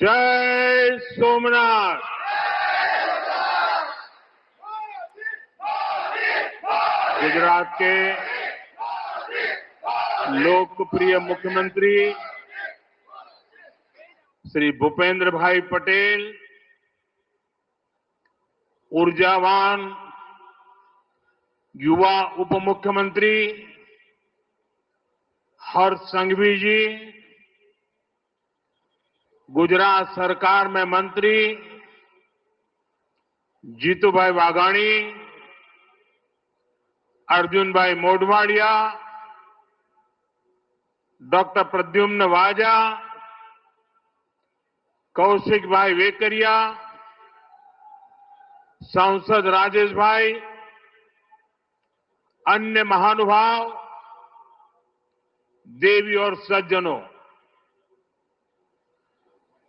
जय सोमनाथ। गुजरात के लोकप्रिय मुख्यमंत्री श्री भूपेंद्र भाई पटेल, ऊर्जावान युवा उप मुख्यमंत्री हर्ष संघवी जी, गुजरात सरकार में मंत्री जीतूभाई वाघाणी, अर्जुन भाई मोढवाडिया, डॉक्टर प्रद्युम्न वाजा, कौशिक भाई वेकरिया, सांसद राजेश भाई, अन्य महानुभाव, देवी और सज्जनों,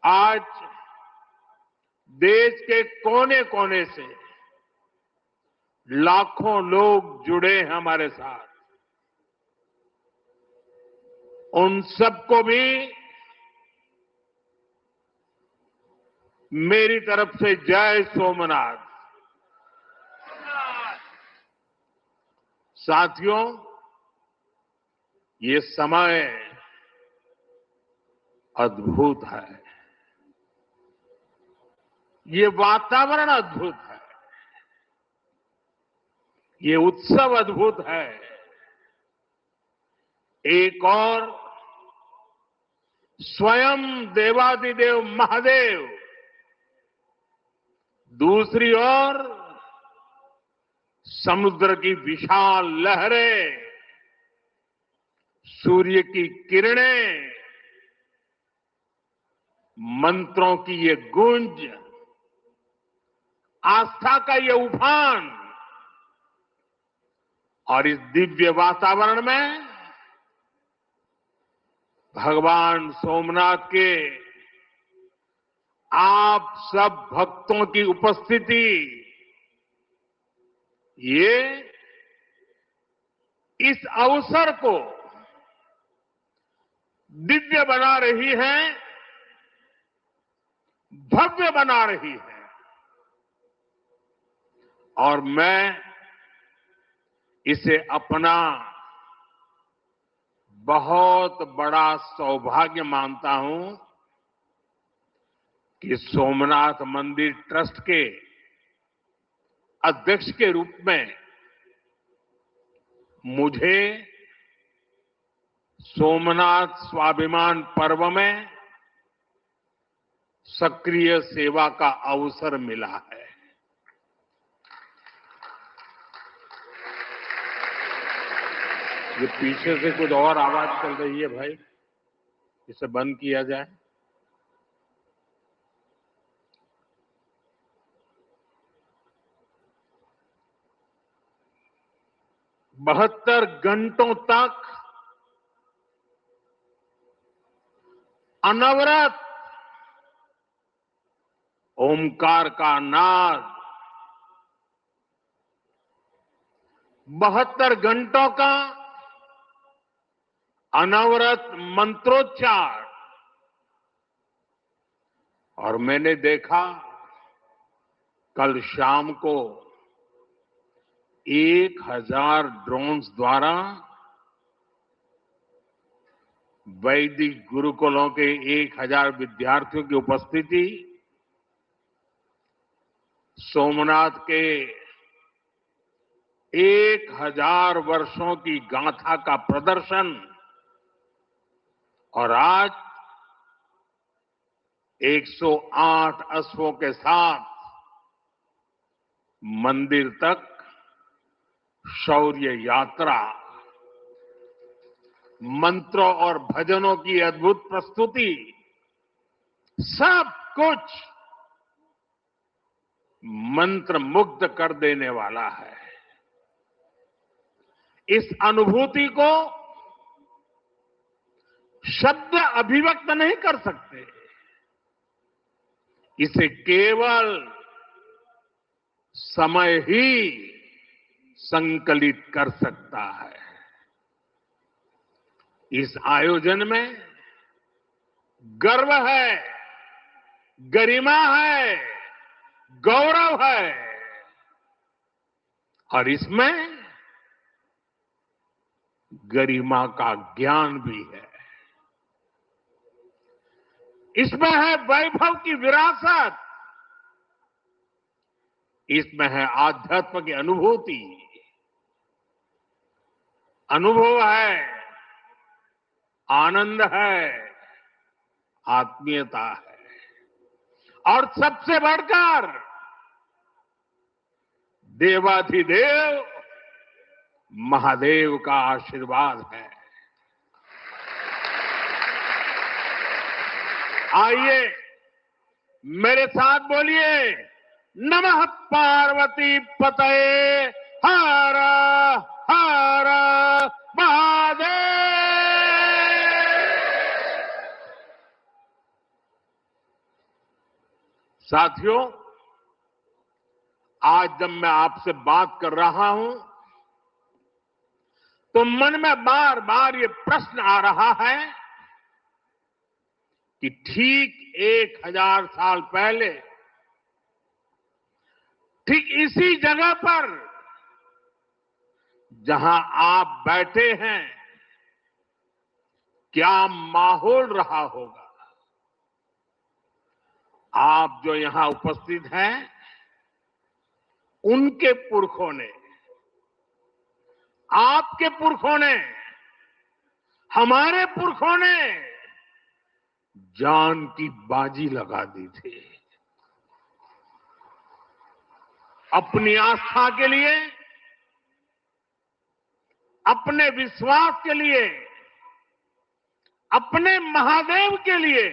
आज देश के कोने कोने से लाखों लोग जुड़े हैं हमारे साथ। उन सबको भी मेरी तरफ से जय सोमनाथ। साथियों, ये समय अद्भुत है, ये वातावरण अद्भुत है, ये उत्सव अद्भुत है। एक और स्वयं देवादिदेव महादेव, दूसरी ओर समुद्र की विशाल लहरें, सूर्य की किरणें, मंत्रों की ये गूंज, आस्था का ये उफान, और इस दिव्य वातावरण में भगवान सोमनाथ के आप सब भक्तों की उपस्थिति, ये इस अवसर को दिव्य बना रही है, भव्य बना रही है। और मैं इसे अपना बहुत बड़ा सौभाग्य मानता हूं कि सोमनाथ मंदिर ट्रस्ट के अध्यक्ष के रूप में मुझे सोमनाथ स्वाभिमान पर्व में सक्रिय सेवा का अवसर मिला है। ये पीछे से कुछ और आवाज चल रही है भाई, इसे बंद किया जाए। बहत्तर घंटों तक अनवरत ओमकार का नाद, 72 घंटों का अनवरत मंत्रोच्चार। और मैंने देखा कल शाम को 1000 ड्रोन्स द्वारा वैदिक गुरुकुलों के 1000 विद्यार्थियों की उपस्थिति, सोमनाथ के 1000 वर्षों की गाथा का प्रदर्शन, और आज 108 अश्वों के साथ मंदिर तक शौर्य यात्रा, मंत्रों और भजनों की अद्भुत प्रस्तुति, सब कुछ मंत्र मुग्ध कर देने वाला है। इस अनुभूति को शब्द अभिव्यक्त नहीं कर सकते, इसे केवल समय ही संकलित कर सकता है। इस आयोजन में गर्व है गरिमा है, गौरव है और इसमें गरिमा का ज्ञान भी है। इसमें है वैभव की विरासत, इसमें है आध्यात्म की अनुभूति, अनुभव है, आनंद है, आत्मीयता है और सबसे बढ़कर देवाधिदेव महादेव का आशीर्वाद है। आइए मेरे साथ बोलिए, नमः पार्वती पतये हर हर महादेव। साथियों, आज जब मैं आपसे बात कर रहा हूं तो मन में बार बार ये प्रश्न आ रहा है कि ठीक 1000 साल पहले ठीक इसी जगह पर जहां आप बैठे हैं क्या माहौल रहा होगा। आप जो यहां उपस्थित हैं उनके पुरखों ने, आपके पुरखों ने, हमारे पुरखों ने जान की बाजी लगा दी थी अपनी आस्था के लिए, अपने विश्वास के लिए, अपने महादेव के लिए।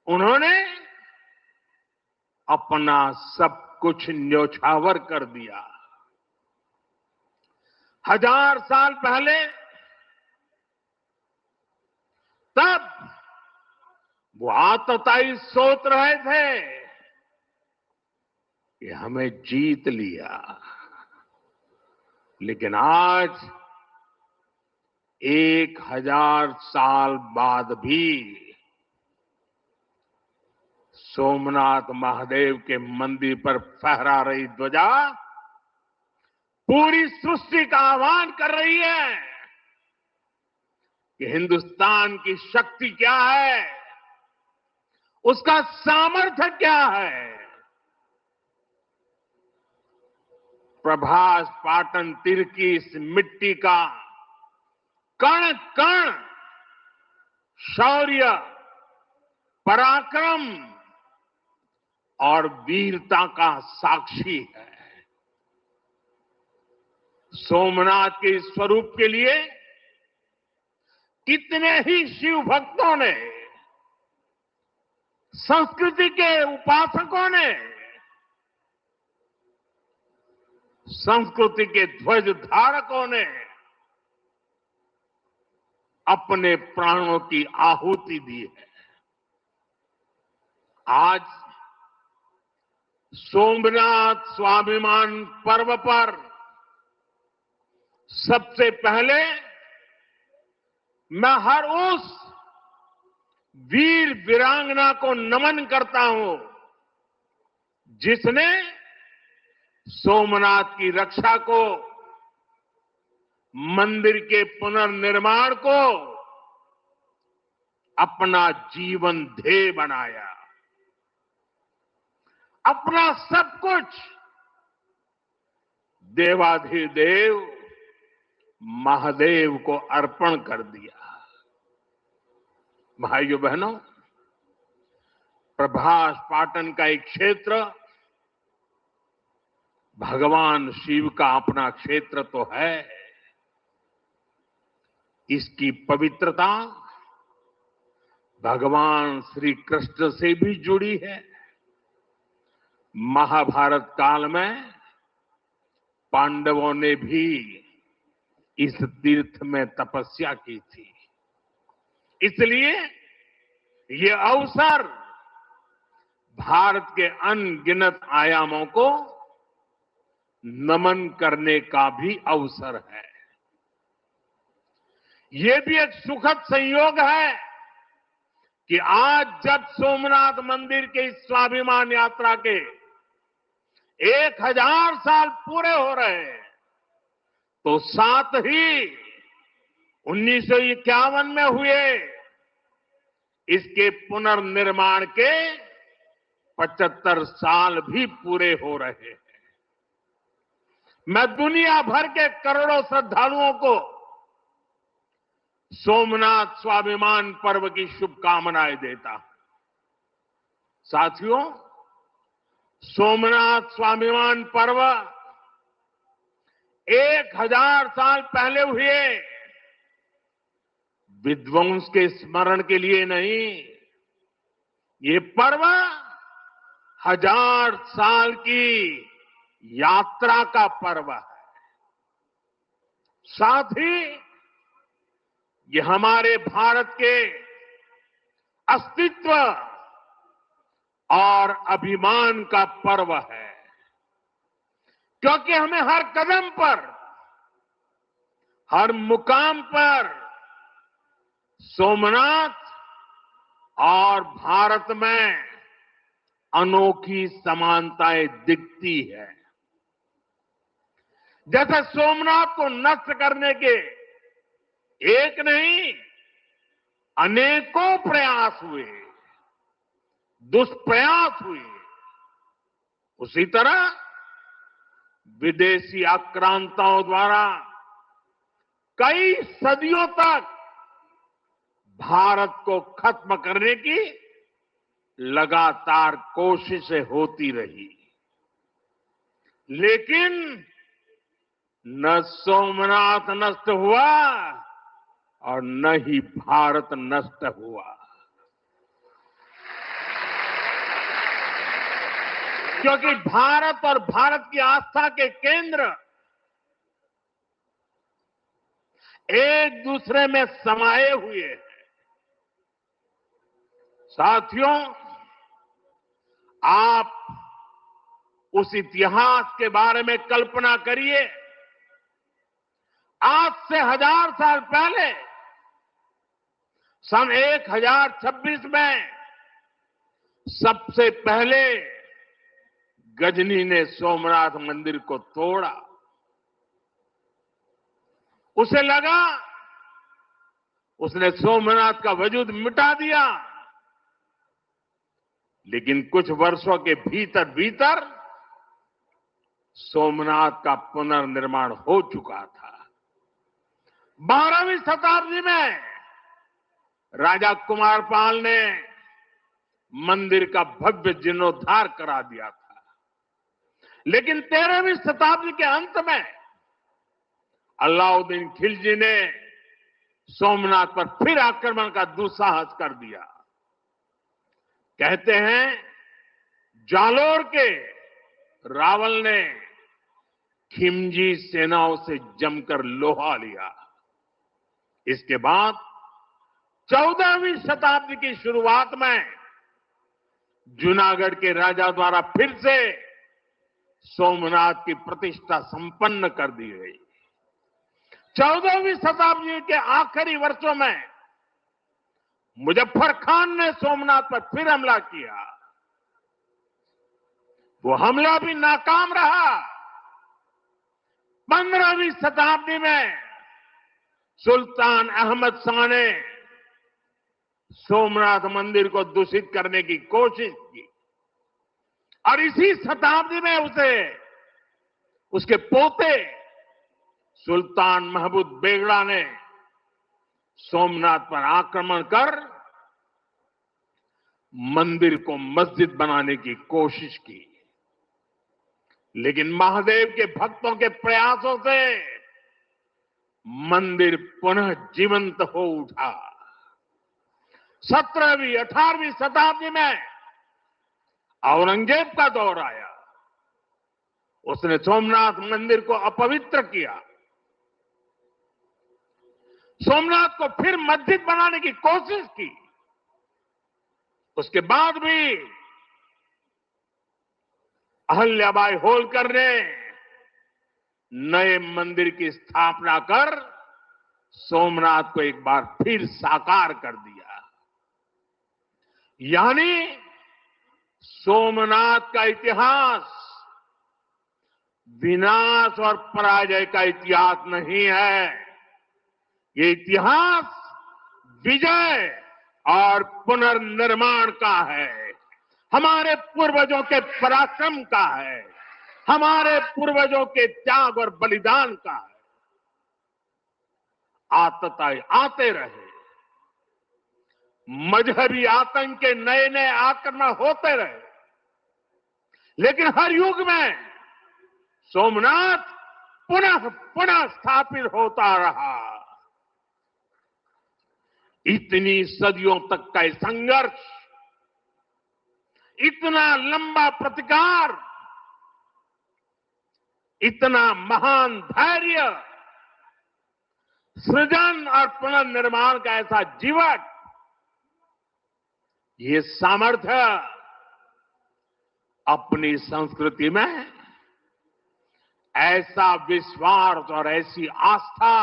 उन्होंने अपना सब कुछ न्योछावर कर दिया। 1000 साल पहले तब वो आतताई सोच रहे थे कि हमें जीत लिया, लेकिन आज 1000 साल बाद भी सोमनाथ महादेव के मंदिर पर फहरा रही ध्वजा पूरी सृष्टि का आह्वान कर रही है कि हिंदुस्तान की शक्ति क्या है, उसका सामर्थ्य क्या है। प्रभास पाटन तीर की इस मिट्टी का कण कण शौर्य, पराक्रम और वीरता का साक्षी है। सोमनाथ के इस स्वरूप के लिए कितने ही शिव भक्तों ने, संस्कृति के उपासकों ने, संस्कृति के ध्वज धारकों ने अपने प्राणों की आहुति दी है। आज सोमनाथ स्वाभिमान पर्व पर सबसे पहले मैं हर उस वीर वीरांगना को नमन करता हूं जिसने सोमनाथ की रक्षा को, मंदिर के पुनर्निर्माण को अपना जीवन ध्येय बनाया, अपना सब कुछ देवाधिदेव महादेव को अर्पण कर दिया। भाइयों बहनों, प्रभास पाटन का एक क्षेत्र भगवान शिव का अपना क्षेत्र तो है, इसकी पवित्रता भगवान श्री कृष्ण से भी जुड़ी है। महाभारत काल में पांडवों ने भी इस तीर्थ में तपस्या की थी, इसलिए ये अवसर भारत के अनगिनत आयामों को नमन करने का भी अवसर है। ये भी एक सुखद संयोग है कि आज जब सोमनाथ मंदिर के इस स्वाभिमान यात्रा के 1000 साल पूरे हो रहे हैं, तो साथ ही 1951 में हुए इसके पुनर्निर्माण के 75 साल भी पूरे हो रहे हैं। मैं दुनिया भर के करोड़ों श्रद्धालुओं को सोमनाथ स्वाभिमान पर्व की शुभकामनाएं देता हूं। साथियों, सोमनाथ स्वाभिमान पर्व 1000 साल पहले हुए विध्वंस के स्मरण के लिए नहीं, ये पर्व 1000 साल की यात्रा का पर्व है। साथ ही ये हमारे भारत के अस्तित्व और अभिमान का पर्व है, क्योंकि हमें हर कदम पर, हर मुकाम पर सोमनाथ और भारत में अनोखी समानताएं दिखती है। जैसे सोमनाथ को नष्ट करने के एक नहीं अनेकों प्रयास हुए, दुष्प्रयास हुए, उसी तरह विदेशी आक्रांताओं द्वारा कई सदियों तक भारत को खत्म करने की लगातार कोशिशें होती रही, लेकिन न सोमनाथ नष्ट हुआ और न ही भारत नष्ट हुआ, क्योंकि भारत और भारत की आस्था के केंद्र एक दूसरे में समाये हुए हैं। साथियों, आप उस इतिहास के बारे में कल्पना करिए। आज से 1000 साल पहले सन 1026 में सबसे पहले गजनी ने सोमनाथ मंदिर को तोड़ा। उसे लगा उसने सोमनाथ का वजूद मिटा दिया, लेकिन कुछ वर्षों के भीतर भीतर सोमनाथ का पुनर्निर्माण हो चुका था। 12वीं शताब्दी में राजा कुमारपाल ने मंदिर का भव्य जीर्णोद्धार करा दिया था, लेकिन 13वीं शताब्दी के अंत में अलाउद्दीन खिलजी ने सोमनाथ पर फिर आक्रमण का दुस्साहस कर दिया। कहते हैं जालोर के रावल ने खिमजी सेनाओं से जमकर लोहा लिया। इसके बाद 14वीं शताब्दी की शुरुआत में जूनागढ़ के राजा द्वारा फिर से सोमनाथ की प्रतिष्ठा संपन्न कर दी गई। 14वीं शताब्दी के आखिरी वर्षों में मुजफ्फर खान ने सोमनाथ पर फिर हमला किया। वो हमला भी नाकाम रहा। 15वीं शताब्दी में सुल्तान अहमद शाह ने सोमनाथ मंदिर को दूषित करने की कोशिश की और इसी शताब्दी में उसके पोते सुल्तान महमूद बेगड़ा ने सोमनाथ पर आक्रमण कर मंदिर को मस्जिद बनाने की कोशिश की, लेकिन महादेव के भक्तों के प्रयासों से मंदिर पुनः जीवंत हो उठा। 17वीं 18वीं शताब्दी में औरंगजेब का दौर आया। उसने सोमनाथ मंदिर को अपवित्र किया। सोमनाथ को फिर मस्जिद बनाने की कोशिश की। उसके बाद भी अहल्याबाई होलकर ने नए मंदिर की स्थापना कर सोमनाथ को एक बार फिर साकार कर दिया। यानी सोमनाथ का इतिहास विनाश और पराजय का इतिहास नहीं है। ये इतिहास विजय और पुनर्निर्माण का है। हमारे पूर्वजों के पराक्रम का है। हमारे पूर्वजों के त्याग और बलिदान का है। आतताई आते रहे, मजहबी आतंक के नए नए आक्रमण होते रहे, लेकिन हर युग में सोमनाथ पुनः पुनः स्थापित होता रहा। इतनी सदियों तक का संघर्ष, इतना लंबा प्रतिकार, इतना महान धैर्य, सृजन और पुनर्निर्माण का ऐसा जीवन, ये सामर्थ्य अपनी संस्कृति में ऐसा विश्वास और ऐसी आस्था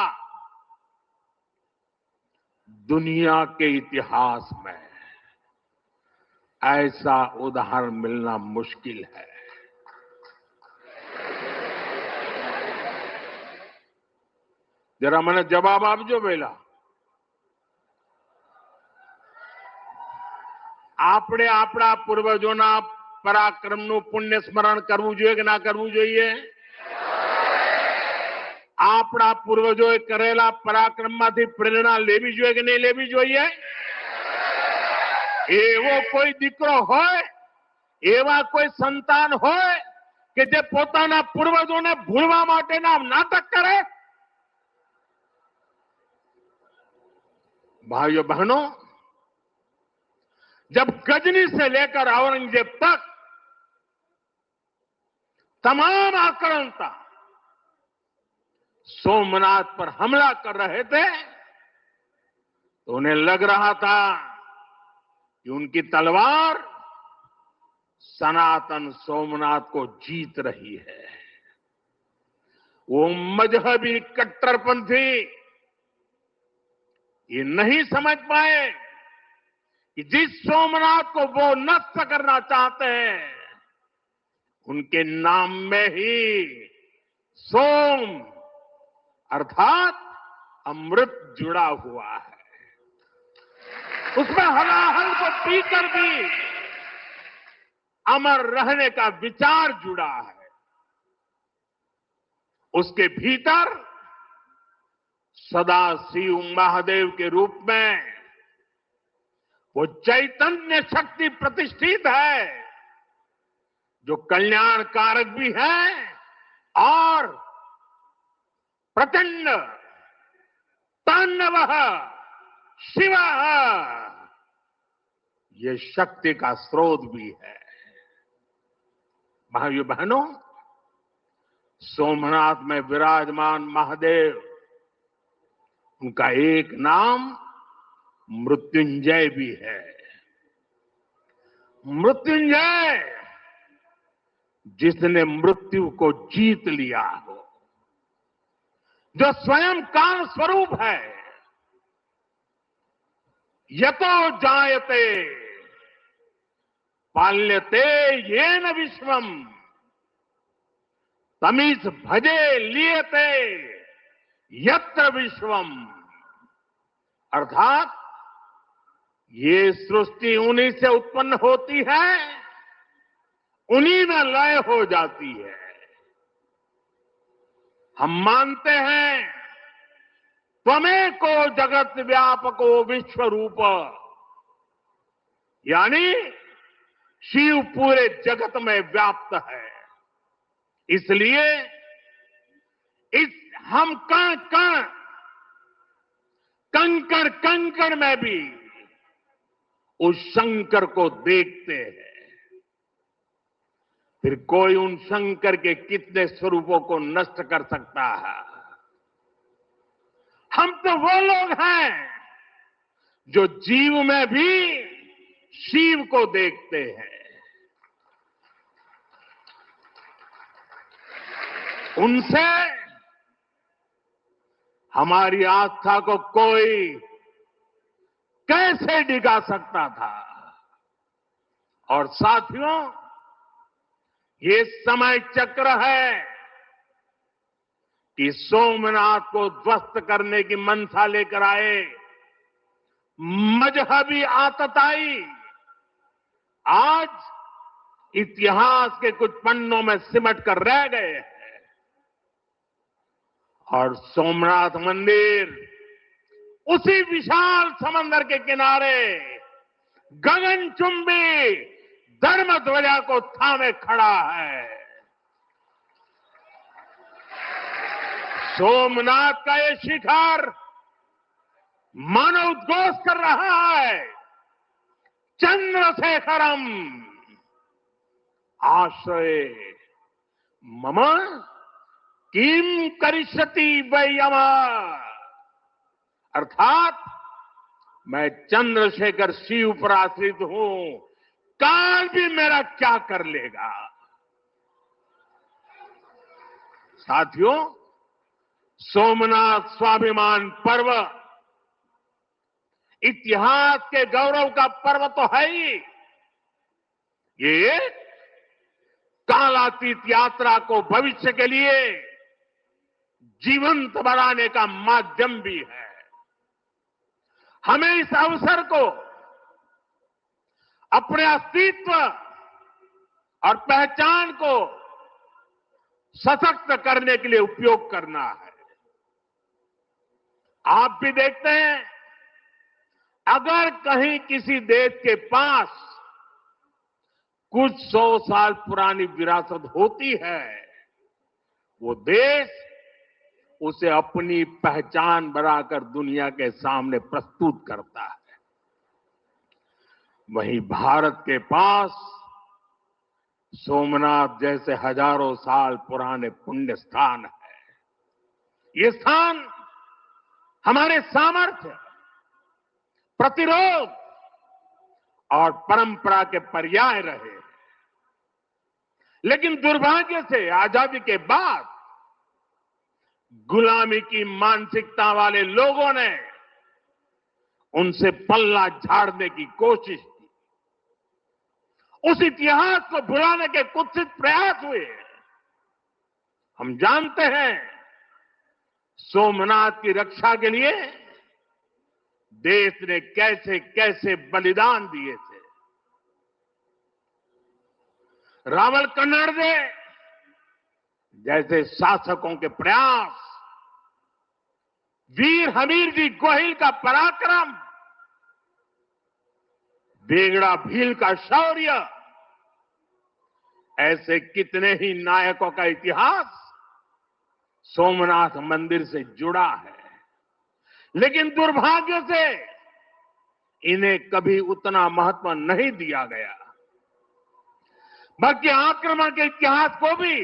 दुनिया के इतिहास में ऐसा उदाहरण मिलना मुश्किल है। जरा मैंने जवाब आपजो પેલા આપણે આપણા પૂર્વજોના પરાક્રમનું પુણ્ય સ્મરણ કરવું જોઈએ કે ના કરવું જોઈએ? આપણા પૂર્વજોએ કરેલા પરાક્રમમાંથી પ્રેરણા લેવી જોઈએ કે નહીં લેવી જોઈએ? એવો કોઈ દીકરો હોય, એવા કોઈ સંતાન હોય કે જે પોતાના પૂર્વજોને ભૂલવા માટેના નાટક કરે? भाइयों बहनों, जब गजनी से लेकर औरंगजेब तक तमाम आक्रांता सोमनाथ पर हमला कर रहे थे, तो उन्हें लग रहा था कि उनकी तलवार सनातन सोमनाथ को जीत रही है। वो मजहबी कट्टरपंथी ये नहीं समझ पाए कि जिस सोमनाथ को वो नष्ट करना चाहते हैं, उनके नाम में ही सोम अर्थात अमृत जुड़ा हुआ है। उसमें हलाहल को पीकर भी अमर रहने का विचार जुड़ा है। उसके भीतर सदा शिव महादेव के रूप में वो चैतन्य शक्ति प्रतिष्ठित है, जो कल्याण कारक भी है और प्रचंड तांडव शिव ये शक्ति का स्रोत भी है। भाइयों बहनों, सोमनाथ में विराजमान महादेव, उनका एक नाम मृत्युंजय भी है। मृत्युंजय, जिसने मृत्यु को जीत लिया हो, जो स्वयं काल स्वरूप है। यतो जायते पाल्यते येन विश्वम तमीस भजे लियते यत्र विश्वम। अर्थात ये सृष्टि उन्हीं से उत्पन्न होती है, उन्हीं में लय हो जाती है। हम मानते हैं त्वमेको जगत व्यापको विश्व रूप, यानी शिव पूरे जगत में व्याप्त है। इसलिए इस हम कण कण, कंकड़ कंकड़ में भी उस शंकर को देखते हैं। फिर कोई उन शंकर के कितने स्वरूपों को नष्ट कर सकता है? हम तो वो लोग हैं जो जीव में भी शिव को देखते हैं। उनसे हमारी आस्था को कोई कैसे डिगा सकता था? और साथियों, ये समय चक्र है कि सोमनाथ को ध्वस्त करने की मंशा लेकर आए मजहबी आतताई आज इतिहास के कुछ पन्नों में सिमट कर रह गए हैं और सोमनाथ मंदिर उसी विशाल समंदर के किनारे गगनचुंबी धर्म ध्वजा को थामे खड़ा है। सोमनाथ का ये शिखर मानो उद्घोष कर रहा है, चंद्रशेखरम आश्रय मम किम करिष्यति वै यमः, अर्थात मैं चंद्रशेखर शिव पर आश्रित हूं, काल भी मेरा क्या कर लेगा। साथियों, सोमनाथ स्वाभिमान पर्व इतिहास के गौरव का पर्व तो है ही, ये कालातीत यात्रा को भविष्य के लिए जीवंत बनाने का माध्यम भी है। हमें इस अवसर को अपने अस्तित्व और पहचान को सशक्त करने के लिए उपयोग करना है। आप भी देखते हैं, अगर कहीं किसी देश के पास कुछ 100 साल पुरानी विरासत होती है, वो देश उसे अपनी पहचान बनाकर दुनिया के सामने प्रस्तुत करता है। वहीं भारत के पास सोमनाथ जैसे हजारों साल पुराने पुण्य स्थान है। ये स्थान हमारे सामर्थ्य, प्रतिरोध और परंपरा के पर्याय रहे। लेकिन दुर्भाग्य से आजादी के बाद गुलामी की मानसिकता वाले लोगों ने उनसे पल्ला झाड़ने की कोशिश की। उस इतिहास को भुलाने के कुत्सित प्रयास हुए। हम जानते हैं, सोमनाथ की रक्षा के लिए देश ने कैसे कैसे बलिदान दिए थे। रावल कन्नड़े जैसे शासकों के प्रयास, वीर हमीर जी गोहिल का पराक्रम, बेगड़ा भील का शौर्य, ऐसे कितने ही नायकों का इतिहास सोमनाथ मंदिर से जुड़ा है। लेकिन दुर्भाग्य से इन्हें कभी उतना महत्व नहीं दिया गया, बल्कि आक्रमण के इतिहास को भी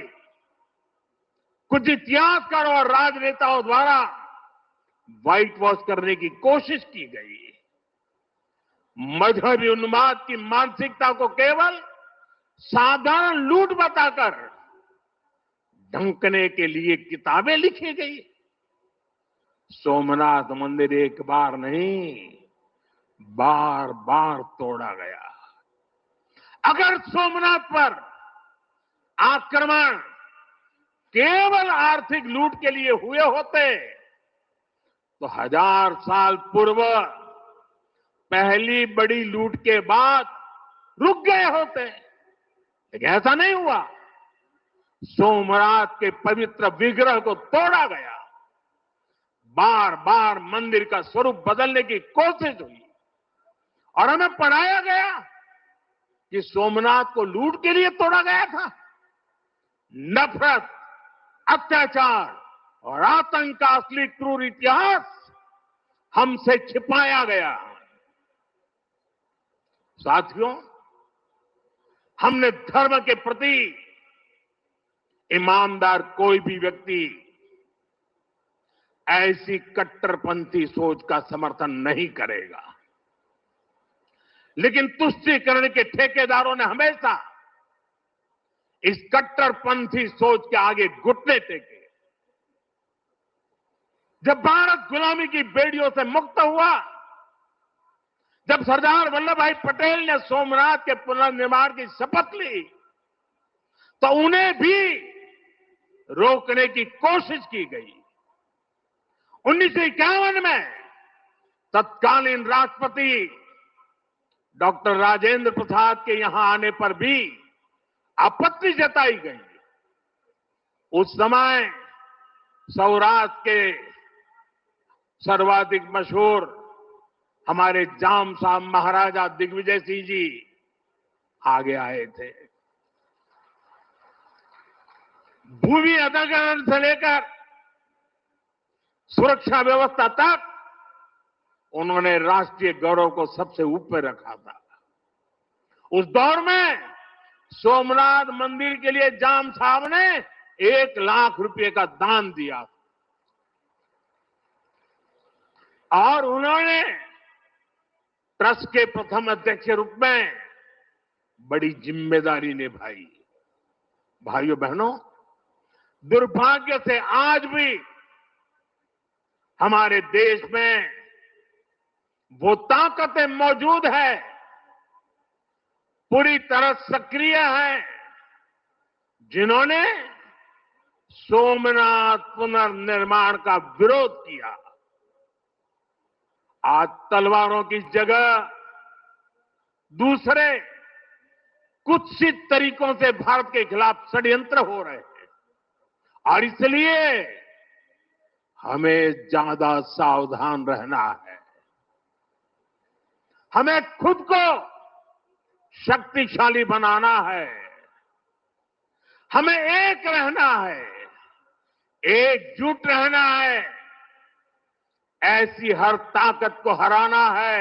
कुछ इतिहासकारों और राजनेताओं द्वारा व्हाइट वॉश करने की कोशिश की गई। मजहबी उन्माद की मानसिकता को केवल साधारण लूट बताकर ढंकने के लिए किताबें लिखी गई। सोमनाथ मंदिर एक बार नहीं, बार बार तोड़ा गया। अगर सोमनाथ पर आक्रमण केवल आर्थिक लूट के लिए हुए होते तो 1000 साल पूर्व पहली बड़ी लूट के बाद रुक गए होते, लेकिन ऐसा नहीं हुआ। सोमनाथ के पवित्र विग्रह को तोड़ा गया, बार बार मंदिर का स्वरूप बदलने की कोशिश हुई और हमें पढ़ाया गया कि सोमनाथ को लूट के लिए तोड़ा गया था। नफरत, अत्याचार और आतंक का असली क्रूर इतिहास हमसे छिपाया गया। साथियों, हमने धर्म के प्रति ईमानदार कोई भी व्यक्ति ऐसी कट्टरपंथी सोच का समर्थन नहीं करेगा, लेकिन तुष्टीकरण के ठेकेदारों ने हमेशा इस कट्टरपंथी सोच के आगे घुटने टेके। जब भारत गुलामी की बेड़ियों से मुक्त हुआ, जब सरदार वल्लभ भाई पटेल ने सोमनाथ के पुनर्निर्माण की शपथ ली तो उन्हें भी रोकने की कोशिश की गई। 1951 में तत्कालीन राष्ट्रपति डॉक्टर राजेंद्र प्रसाद के यहां आने पर भी आपत्ति जताई गई। उस समय सौराष्ट्र के सर्वाधिक मशहूर हमारे जाम साहब महाराजा दिग्विजय सिंह जी आगे आए थे। भूमि अधिग्रहण से लेकर सुरक्षा व्यवस्था तक उन्होंने राष्ट्रीय गौरव को सबसे ऊपर रखा था। उस दौर में सोमनाथ मंदिर के लिए जाम साहब ने 1 लाख रुपए का दान दिया और उन्होंने ट्रस्ट के प्रथम अध्यक्ष के रूप में बड़ी जिम्मेदारी निभाई। भाइयों बहनों, दुर्भाग्य से आज भी हमारे देश में वो ताकतें मौजूद है, पूरी तरह सक्रिय है, जिन्होंने सोमनाथ पुनर्निर्माण का विरोध किया। आज तलवारों की जगह दूसरे कुत्सित तरीकों से भारत के खिलाफ षड्यंत्र हो रहे हैं और इसलिए हमें ज्यादा सावधान रहना है। हमें खुद को शक्तिशाली बनाना है, हमें एक रहना है, एकजुट रहना है, ऐसी हर ताकत को हराना है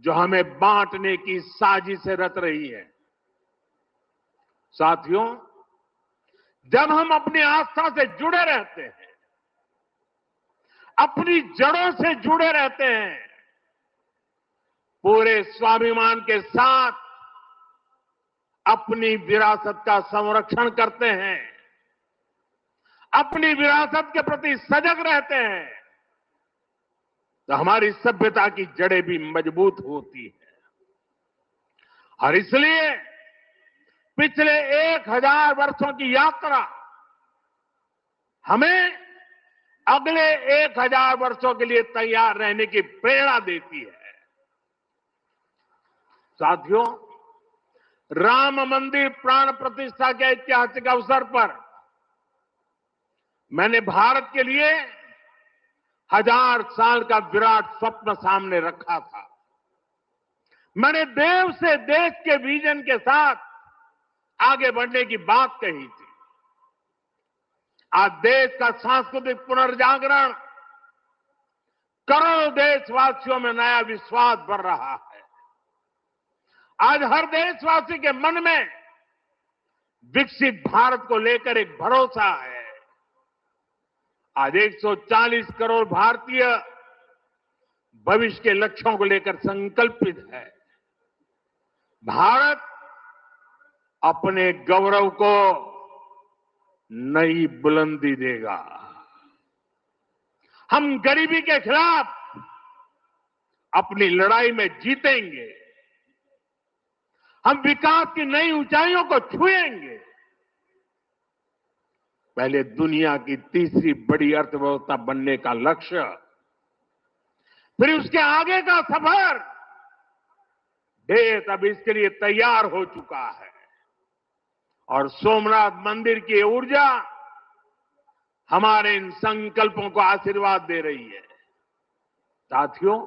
जो हमें बांटने की साजिश से रच रही है। साथियों, जब हम अपनी आस्था से जुड़े रहते हैं, अपनी जड़ों से जुड़े रहते हैं, पूरे स्वाभिमान के साथ अपनी विरासत का संरक्षण करते हैं, अपनी विरासत के प्रति सजग रहते हैं, तो हमारी सभ्यता की जड़ें भी मजबूत होती है। और इसलिए पिछले 1000 वर्षों की यात्रा हमें अगले 1000 वर्षों के लिए तैयार रहने की प्रेरणा देती है। साथियों, राम मंदिर प्राण प्रतिष्ठा के ऐतिहासिक अवसर पर मैंने भारत के लिए 1000 साल का विराट स्वप्न सामने रखा था। मैंने देव से देश के विजन के साथ आगे बढ़ने की बात कही थी। आज देश का सांस्कृतिक पुनर्जागरण, करोड़ों देशवासियों में नया विश्वास बढ़ रहा है। आज हर देशवासी के मन में विकसित भारत को लेकर एक भरोसा है। आज 140 करोड़ भारतीय भविष्य के लक्ष्यों को लेकर संकल्पित है। भारत अपने गौरव को नई बुलंदी देगा। हम गरीबी के खिलाफ अपनी लड़ाई में जीतेंगे। हम विकास की नई ऊंचाइयों को छुएंगे। पहले दुनिया की तीसरी बड़ी अर्थव्यवस्था बनने का लक्ष्य, फिर उसके आगे का सफर, देश अब इसके लिए तैयार हो चुका है और सोमनाथ मंदिर की ऊर्जा हमारे इन संकल्पों को आशीर्वाद दे रही है। साथियों,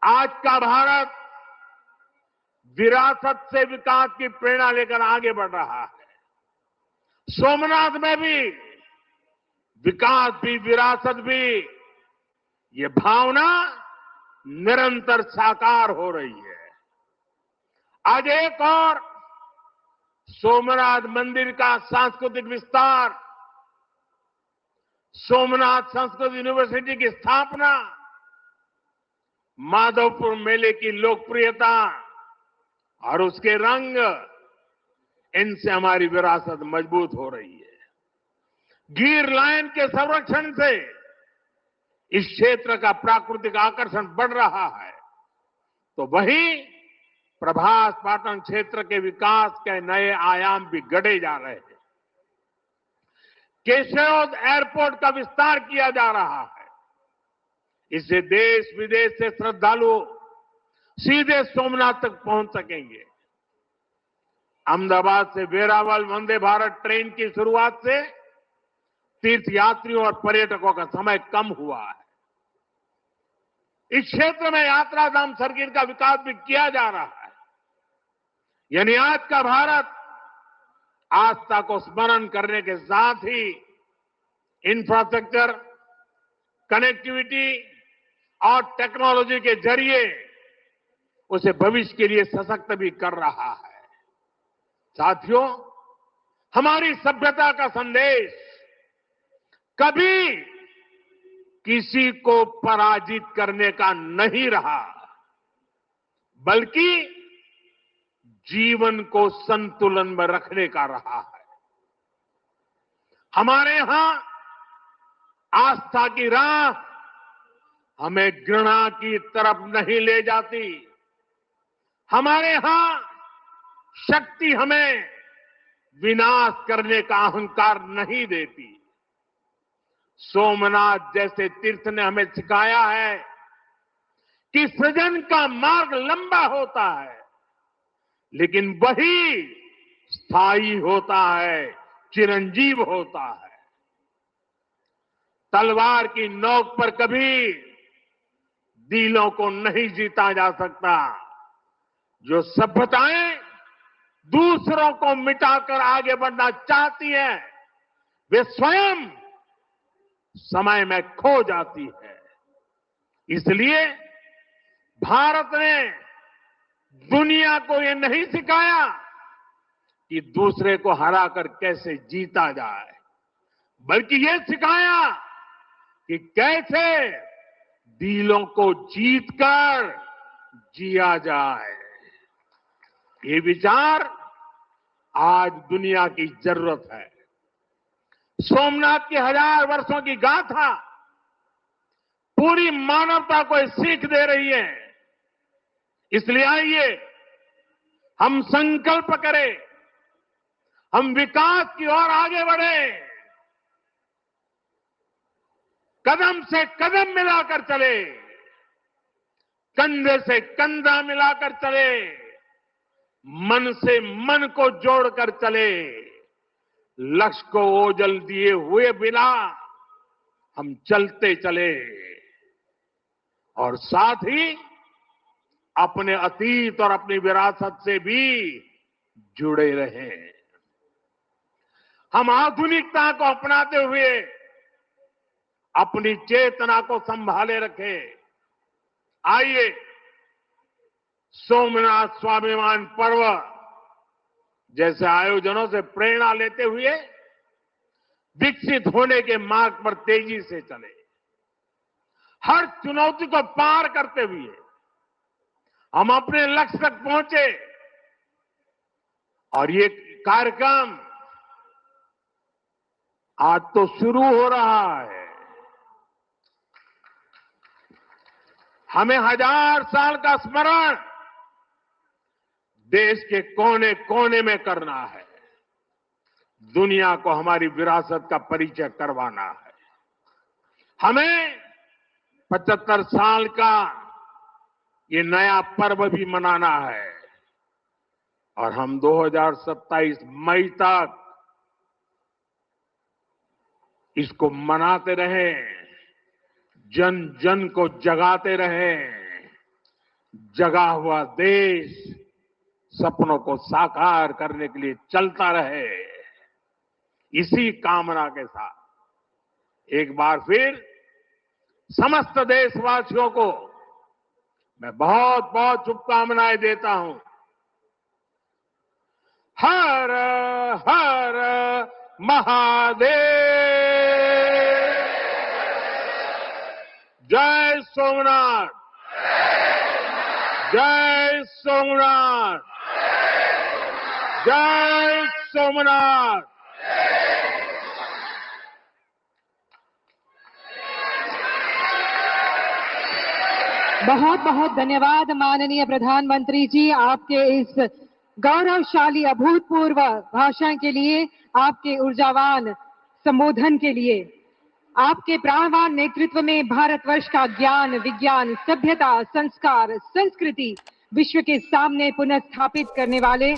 आज का भारत विरासत से विकास की प्रेरणा लेकर आगे बढ़ रहा है। सोमनाथ में भी विकास भी विरासत भी, ये भावना निरंतर साकार हो रही है। आज एक और सोमनाथ मंदिर का सांस्कृतिक विस्तार, सोमनाथ संस्कृत यूनिवर्सिटी की स्थापना, माधवपुर मेले की लोकप्रियता और उसके रंग, इनसे हमारी विरासत मजबूत हो रही है। गिर लाइन के संरक्षण से इस क्षेत्र का प्राकृतिक आकर्षण बढ़ रहा है तो वहीं प्रभास पाटन क्षेत्र के विकास के नए आयाम भी गढ़े जा रहे हैं। केशोद एयरपोर्ट का विस्तार किया जा रहा है। इससे देश विदेश से श्रद्धालु सीधे सोमनाथ तक पहुंच सकेंगे। अहमदाबाद से वेरावल वंदे भारत ट्रेन की शुरुआत से तीर्थयात्रियों और पर्यटकों का समय कम हुआ है। इस क्षेत्र में यात्रा धाम सर्किट का विकास भी किया जा रहा है। यानी आज का भारत आस्था को स्मरण करने के साथ ही इंफ्रास्ट्रक्चर, कनेक्टिविटी और टेक्नोलॉजी के जरिए उसे भविष्य के लिए सशक्त भी कर रहा है। साथियों, हमारी सभ्यता का संदेश कभी किसी को पराजित करने का नहीं रहा, बल्कि जीवन को संतुलन में रखने का रहा है। हमारे यहां आस्था की राह हमें घृणा की तरफ नहीं ले जाती। हमारे यहां शक्ति हमें विनाश करने का अहंकार नहीं देती। सोमनाथ जैसे तीर्थ ने हमें सिखाया है कि सृजन का मार्ग लंबा होता है, लेकिन वही स्थायी होता है, चिरंजीव होता है। तलवार की नोक पर कभी दिलों को नहीं जीता जा सकता। जो सभ्यताएं दूसरों को मिटाकर आगे बढ़ना चाहती हैं, वे स्वयं समय में खो जाती है। इसलिए भारत ने दुनिया को यह नहीं सिखाया कि दूसरे को हराकर कैसे जीता जाए, बल्कि यह सिखाया कि कैसे दिलों को जीतकर जिया जाए। ये विचार आज दुनिया की जरूरत है। सोमनाथ की 1000 वर्षों की गाथा पूरी मानवता को सीख दे रही है। इसलिए आइए हम संकल्प करें, हम विकास की ओर आगे बढ़े, कदम से कदम मिलाकर चले, कंधे से कंधा मिलाकर चले, मन से मन को जोड़कर चले। लक्ष्य को ओझल दिए हुए बिना हम चलते चले और साथ ही अपने अतीत और अपनी विरासत से भी जुड़े रहें। हम आधुनिकता को अपनाते हुए अपनी चेतना को संभाले रखें। आइए सोमनाथ स्वाभिमान पर्व जैसे आयोजनों से प्रेरणा लेते हुए विकसित होने के मार्ग पर तेजी से चले। हर चुनौती को पार करते हुए हम अपने लक्ष्य तक पहुंचे। और ये कार्यक्रम आज तो शुरू हो रहा है। हमें 1000 साल का स्मरण देश के कोने कोने में करना है। दुनिया को हमारी विरासत का परिचय करवाना है। हमें 75 साल का ये नया पर्व भी मनाना है और हम 2027 मई तक इसको मनाते रहें, जन जन को जगाते रहें। जगा हुआ देश सपनों को साकार करने के लिए चलता रहे। इसी कामना के साथ एक बार फिर समस्त देशवासियों को मैं बहुत बहुत शुभकामनाएं देता हूं। हर हर महादेव। जय सोमनाथ, जय सोमनाथ, जय सोमनाथ। बहुत बहुत धन्यवाद माननीय प्रधानमंत्री जी, आपके इस गौरवशाली अभूतपूर्व भाषण के लिए, आपके ऊर्जावान संबोधन के लिए। आपके प्राणवान नेतृत्व में भारतवर्ष का ज्ञान, विज्ञान, सभ्यता, संस्कार, संस्कृति विश्व के सामने पुनः स्थापित करने वाले